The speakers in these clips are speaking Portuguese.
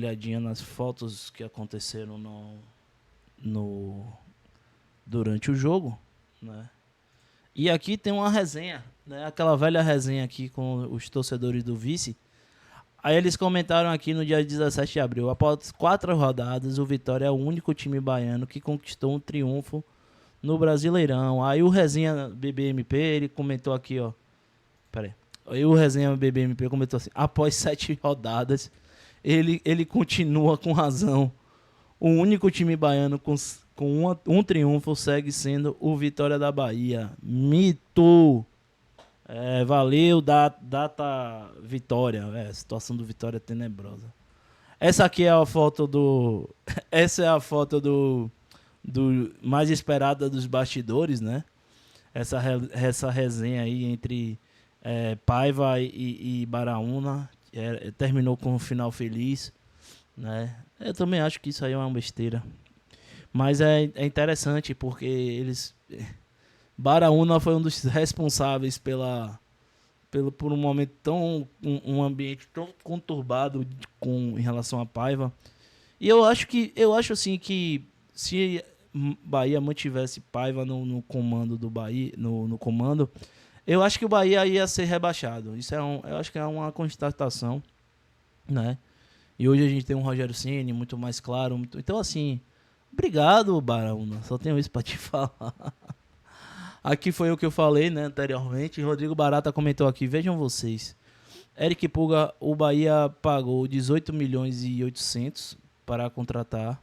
olhadinha nas fotos que aconteceram durante o jogo, né? E aqui tem uma resenha, né? Aquela velha resenha aqui com os torcedores do vice. Aí eles comentaram aqui no dia 17 de abril: após 4 rodadas, o Vitória é o único time baiano que conquistou um triunfo no Brasileirão. Aí o resenha BBMP, ele comentou aqui, ó. Pera aí. Aí o resenha BBMP comentou assim: após 7 rodadas, ele continua com razão. O único time baiano com um triunfo segue sendo o Vitória da Bahia. Mito! Valeu, data Vitória. A situação do Vitória é tenebrosa. Essa aqui é a foto do. Essa é a foto do mais esperada dos bastidores, né? Essa resenha aí entre Paiva e Baraúna terminou com um final feliz, né? Eu também acho que isso aí é uma besteira. Mas é interessante porque Baraúna foi um dos responsáveis por um momento um ambiente tão conturbado em relação à Paiva. E eu acho assim que se Bahia mantivesse Paiva no comando do Bahia, no comando, eu acho que o Bahia ia ser rebaixado. Isso eu acho que é uma constatação, né? E hoje a gente tem um Rogério Ceni muito mais claro. Então, assim, obrigado, Baraúna. Só tenho isso pra te falar. Aqui foi o que eu falei, né, anteriormente. Rodrigo Barata comentou aqui. Vejam vocês. Eric Puga, o Bahia pagou 18 milhões e 800 para contratar.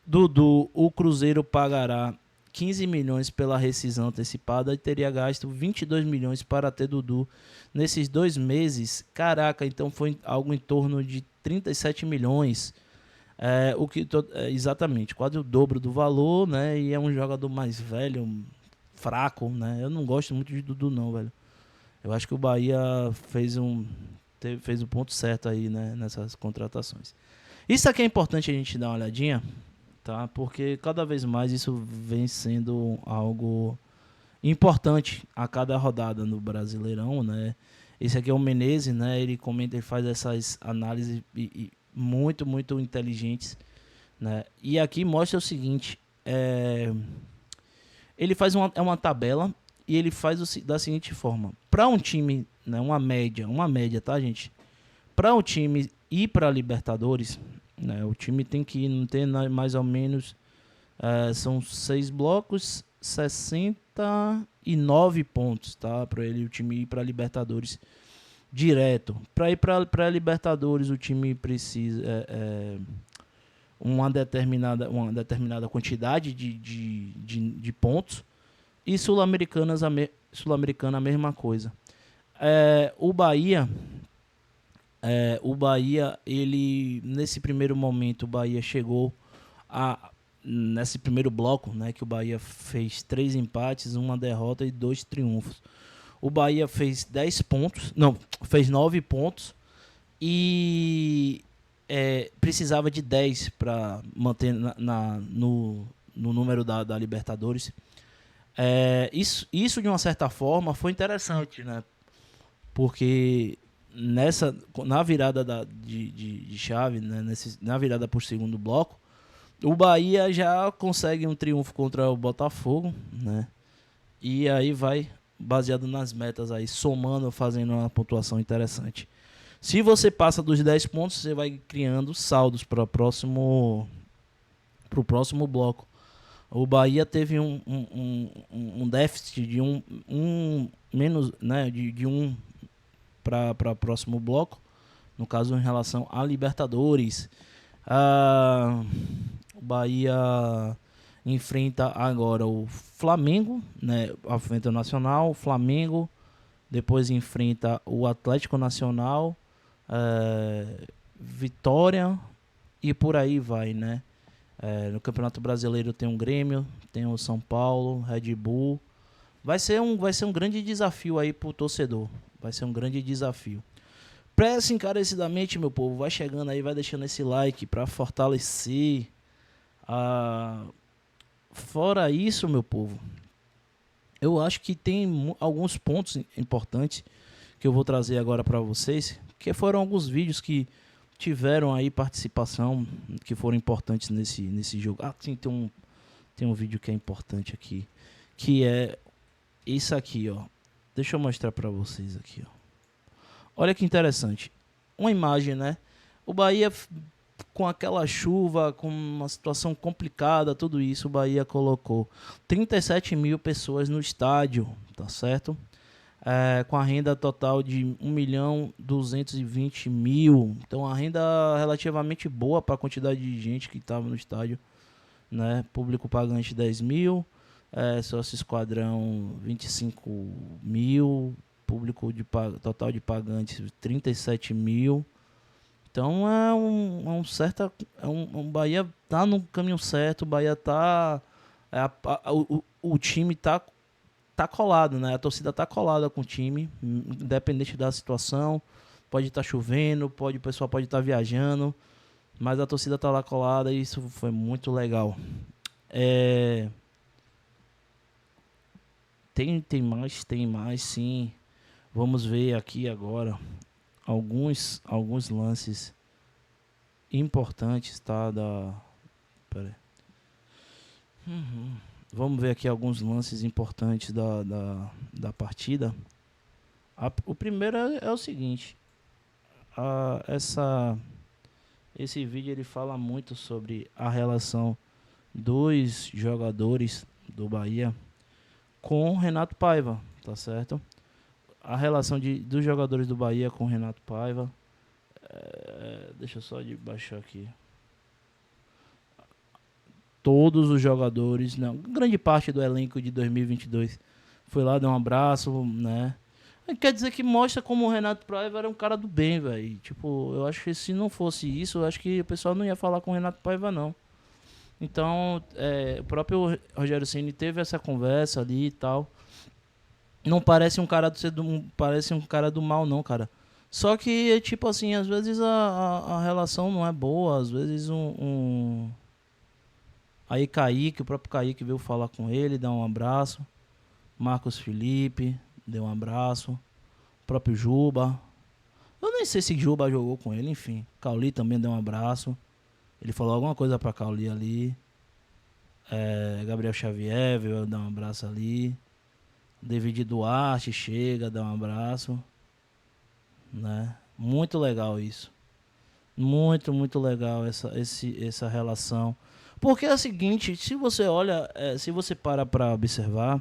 Dudu, o Cruzeiro pagará 15 milhões pela rescisão antecipada e teria gasto 22 milhões para ter Dudu nesses 2 meses. Caraca, então foi algo em torno de 37 milhões. Exatamente, quase o dobro do valor, né? E é um jogador mais velho, fraco, né? Eu não gosto muito de Dudu, não, velho. Eu acho que o Bahia fez o ponto certo aí, né? Nessas contratações. Isso aqui é importante a gente dar uma olhadinha, tá? Porque cada vez mais isso vem sendo algo importante a cada rodada no Brasileirão, né? Esse aqui é o Menezes, né? Ele comenta, ele faz essas análises muito, muito inteligentes, né? E aqui mostra o seguinte: ele faz uma tabela e ele faz da seguinte forma: para um time, né? Uma média, tá, gente? Para um time ir para a Libertadores, né? O time tem que ir, não tem mais ou menos são 6 blocos, 69 pontos, tá? Para o time ir para a Libertadores direto. Para ir para a Libertadores, o time precisa uma determinada quantidade de pontos. E Sul-Americana a mesma coisa. O Bahia, ele nesse primeiro momento, o Bahia chegou nesse primeiro bloco, né, que o Bahia fez 3 empates, 1 derrota e 2 triunfos. O Bahia fez 9 pontos e precisava de 10 para manter no número da Libertadores. Isso de uma certa forma foi interessante, né? Porque na virada de chave, né? Na virada para o segundo bloco, o Bahia já consegue um triunfo contra o Botafogo, né? E aí vai baseado nas metas aí, somando, fazendo uma pontuação interessante. Se você passa dos 10 pontos, você vai criando saldos para o próximo bloco. O Bahia teve um déficit de menos, né, de 1 para o próximo bloco, no caso em relação a Libertadores. O Bahia enfrenta agora o Flamengo, né, enfrenta o Nacional, o Flamengo, depois enfrenta o Atlético Nacional, Vitória e por aí vai, né? No Campeonato Brasileiro tem um Grêmio, tem o São Paulo, Red Bull. Vai ser um grande desafio aí pro torcedor. Vai ser um grande desafio. Prece encarecidamente, meu povo. Vai chegando aí, vai deixando esse like para fortalecer. Fora isso, meu povo, eu acho que tem alguns pontos importantes que eu vou trazer agora para vocês, que foram alguns vídeos que tiveram aí participação, que foram importantes nesse jogo. Ah, sim, tem um vídeo que é importante aqui, que é isso aqui, ó. Deixa eu mostrar pra vocês aqui, ó. Olha que interessante. Uma imagem, né? O Bahia, com aquela chuva, com uma situação complicada, tudo isso, o Bahia colocou 37 mil pessoas no estádio, tá certo? Com a renda total de 1.220.000. Então, a renda relativamente boa para a quantidade de gente que estava no estádio, né? Público pagante 10 mil, sócio esquadrão 25 mil, público total de pagantes 37 mil. Então o Bahia tá no caminho certo, o Bahia tá, o time tá colado, né? A torcida tá colada com o time, independente da situação. Pode estar chovendo, o pessoal pode estar viajando, mas a torcida tá lá colada e isso foi muito legal. Tem mais, sim. Vamos ver aqui agora alguns lances importantes, tá? Pera aí. Vamos ver aqui alguns lances importantes da partida. O primeiro é o seguinte. Esse vídeo ele fala muito sobre a relação dos jogadores do Bahia com Renato Paiva, tá certo? A relação dos jogadores do Bahia com Renato Paiva. Deixa eu só baixar aqui. Todos os jogadores, não, grande parte do elenco de 2022 foi lá dar um abraço, né? Quer dizer que mostra como o Renato Paiva era um cara do bem, velho. Tipo, eu acho que se não fosse isso, eu acho que o pessoal não ia falar com o Renato Paiva, não. Então, o próprio Rogério Ceni teve essa conversa ali e tal. Não parece um cara parece um cara do mal, não, cara. Só que, tipo assim, às vezes a relação não é boa, às vezes Aí Kaique, o próprio Kaique veio falar com ele, dar um abraço. Marcos Felipe, deu um abraço. O próprio Juba. Eu nem sei se Juba jogou com ele, enfim. Cauli também deu um abraço. Ele falou alguma coisa pra Cauli ali. Gabriel Xavier veio dar um abraço ali. David Duarte chega, dá um abraço. Né? Muito legal isso. Muito, muito legal essa relação. Porque é o seguinte, se você olha, se você para observar,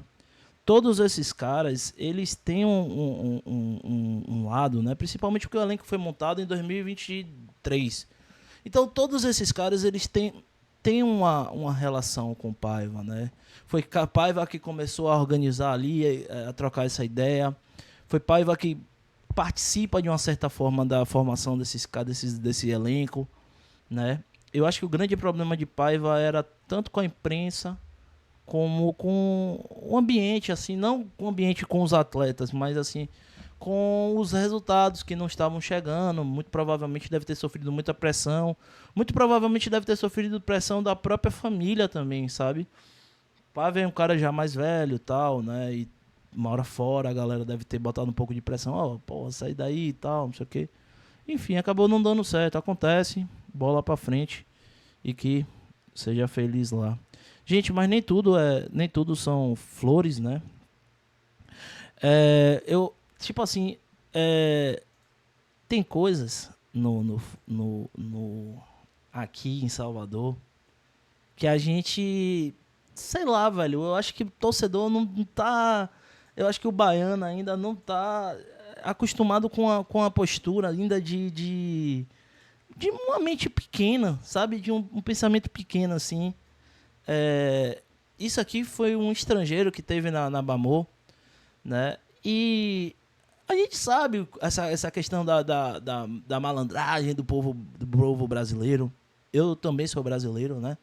todos esses caras, eles têm um lado, né? Principalmente porque o elenco foi montado em 2023. Então, todos esses caras, eles têm uma relação com o Paiva, né? Foi Paiva que começou a organizar ali, a trocar essa ideia. Foi Paiva que participa de uma certa forma da formação desse elenco, né? Eu acho que o grande problema de Paiva era tanto com a imprensa como com o ambiente, assim, não o ambiente com os atletas, mas assim, com os resultados que não estavam chegando. Muito provavelmente deve ter sofrido muita pressão, muito provavelmente deve ter sofrido pressão da própria família também, sabe? Paiva é um cara já mais velho e tal, né? E uma hora fora a galera deve ter botado um pouco de pressão, pô, sai daí e tal, não sei o quê. Enfim, acabou não dando certo, acontece, bola pra frente e que seja feliz lá. Gente, mas nem tudo são flores, né? Tipo assim, tem coisas aqui em Salvador que a gente, sei lá, velho, eu acho que o torcedor não tá, eu acho que o baiano ainda não tá acostumado com a postura ainda de uma mente pequena, sabe? De um pensamento pequeno, assim. Isso aqui foi um estrangeiro que teve na Bamor, né? E a gente sabe essa questão da malandragem do povo brasileiro. Eu também sou brasileiro, né?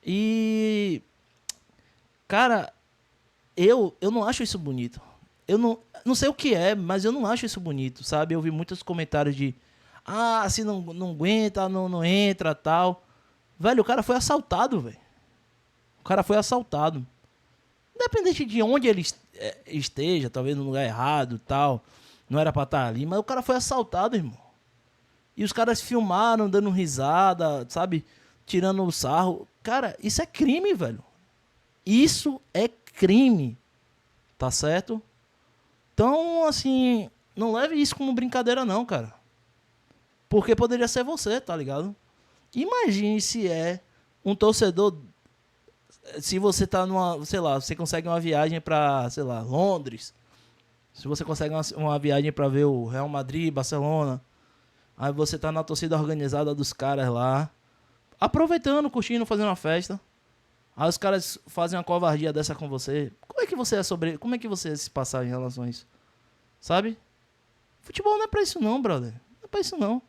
E, cara, eu não acho isso bonito. Eu não sei o que é, mas eu não acho isso bonito, sabe? Eu vi muitos comentários de se não aguenta, não entra, tal. Velho, o cara foi assaltado, velho. O cara foi assaltado. Independente de onde ele esteja, talvez no lugar errado, tal. Não era pra estar ali, mas o cara foi assaltado, irmão. E os caras filmaram, dando risada, sabe? Tirando o sarro. Cara, isso é crime, velho. Isso é crime. Tá certo? Então, assim, não leve isso como brincadeira, não, cara. Porque poderia ser você, tá ligado? Imagine se é um torcedor. Se você tá numa. Sei lá, você consegue uma viagem pra, sei lá, Londres. Se você consegue uma viagem pra ver o Real Madrid, Barcelona. Aí você tá na torcida organizada dos caras lá. Aproveitando, curtindo, fazendo uma festa. Aí os caras fazem uma covardia dessa com você. Como é que você é sobre. Como é que você ia se passar em relação a isso? Sabe? Futebol não é pra isso não, brother. Não é pra isso não.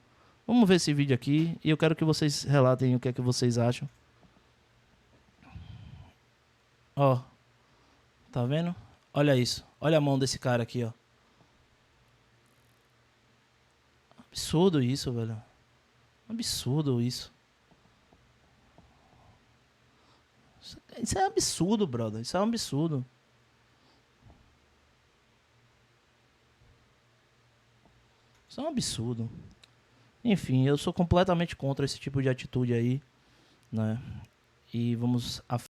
Vamos ver esse vídeo aqui e eu quero que vocês relatem o que é que vocês acham. Ó, tá vendo? Olha isso. Olha a mão desse cara aqui, ó. Absurdo isso, velho. Absurdo isso. Isso é absurdo, brother. Isso é um absurdo. Isso é um absurdo. Enfim, eu sou completamente contra esse tipo de atitude aí, né? E vamos